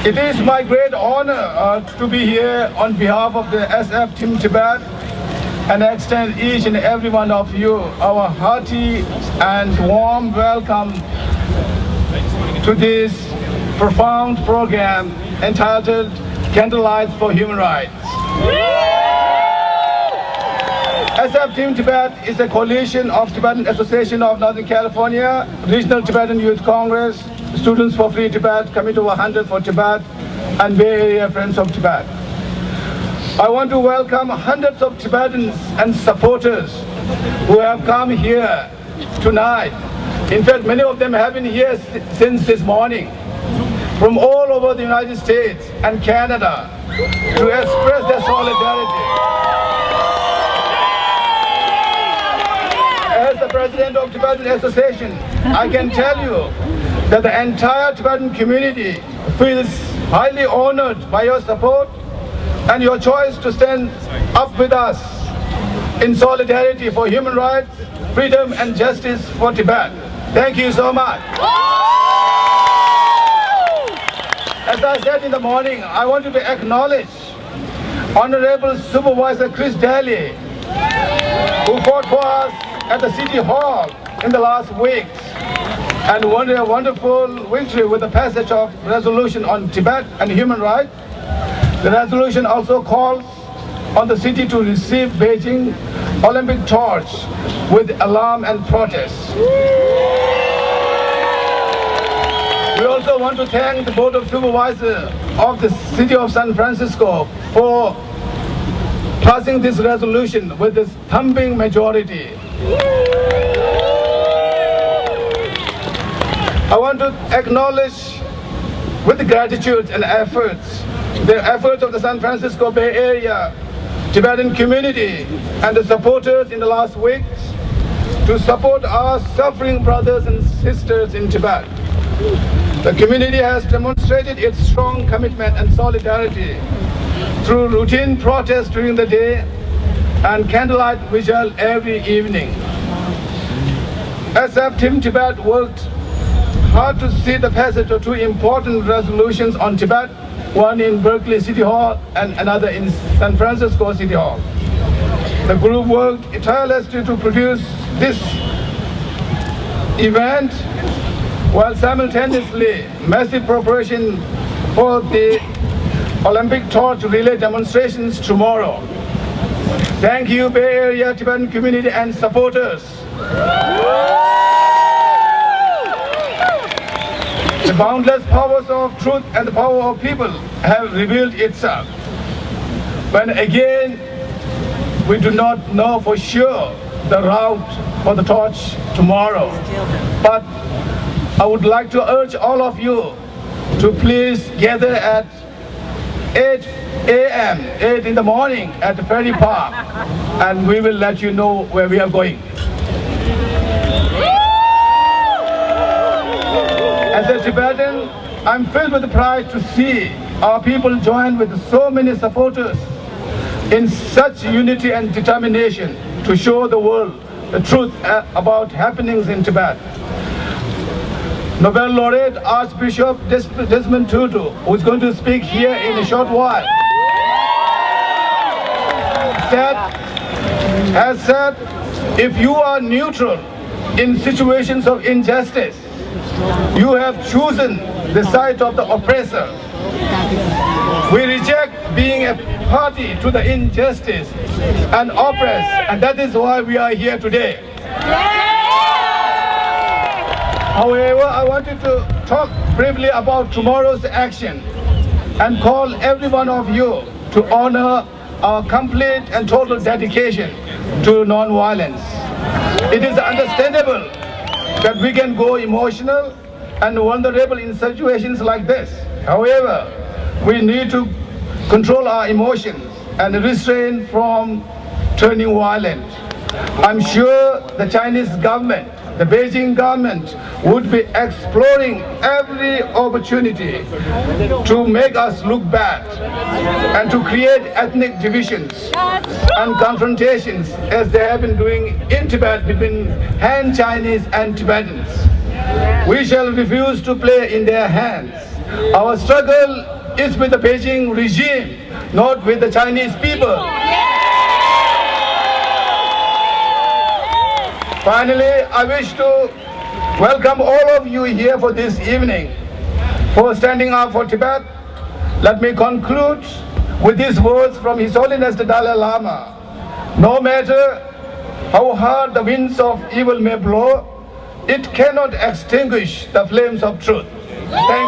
It is my great honor to be here on behalf of the SF Team Tibet and extend each and every one of you our hearty and warm welcome to this profound program entitled Candlelight for Human Rights. SF Team Tibet is a coalition of Tibetan Association of Northern California, Regional Tibetan Youth Congress, Students for Free Tibet, Committee of 100 for Tibet, and Bay Area Friends of Tibet. I want to welcome hundreds of Tibetans and supporters who have come here tonight. In fact, many of them have been here since this morning, from all over the United States and Canada, to express their solidarity. As the president of Tibetan Association, I can tell you that the entire Tibetan community feels highly honored by your support and your choice to stand up with us in solidarity for human rights, freedom and justice for Tibet. Thank you so much. As I said in the morning, I wanted to acknowledge Honorable Supervisor Chris Daly, who fought for us at the City Hall in the last week and won a wonderful victory with the passage of resolution on Tibet and human rights. The resolution also calls on the city to receive Beijing Olympic torch with alarm and protest. We also want to thank the Board of Supervisors of the City of San Francisco for passing this resolution with this thumping majority. I want to acknowledge with gratitude and efforts the efforts of the San Francisco Bay Area Tibetan community and the supporters in the last weeks to support our suffering brothers and sisters in Tibet. The community has demonstrated its strong commitment and solidarity through routine protests during the day and candlelight vigil every evening. SF Team Tibet worked hard to see the passage of two important resolutions on Tibet, one in Berkeley City Hall and another in San Francisco City Hall. The group worked tirelessly to produce this event while simultaneously massive preparation for the Olympic torch relay demonstrations tomorrow. Thank you, Bay Area Tibetan community and supporters. The boundless powers of truth and the power of people have revealed itself. When again, we do not know for sure the route for the torch tomorrow. But I would like to urge all of you to please gather at 8 a.m., 8 in the morning at the Ferry Park, and we will let you know where we are going. As a Tibetan, I'm filled with pride to see our people join with so many supporters in such unity and determination to show the world the truth about happenings in Tibet. Nobel laureate Archbishop Desmond Tutu, who is going to speak here in a short while, has said, if you are neutral in situations of injustice, you have chosen the side of the oppressor. We reject being a party to the injustice and oppress, and that is why we are here today. However, I wanted to talk briefly about tomorrow's action and call every one of you to honor our complete and total dedication to non-violence. It is understandable that we can go emotional and vulnerable in situations like this. However, we need to control our emotions and refrain from turning violent. I'm sure the Chinese government, the Beijing government, would be exploring every opportunity to make us look bad and to create ethnic divisions and confrontations as they have been doing in Tibet between Han Chinese and Tibetans. We shall refuse to play in their hands. Our struggle is with the Beijing regime, not with the Chinese people. Finally, I wish to welcome all of you here for this evening, for standing up for Tibet. Let me conclude with these words from His Holiness the Dalai Lama. No matter how hard the winds of evil may blow, it cannot extinguish the flames of truth. Thank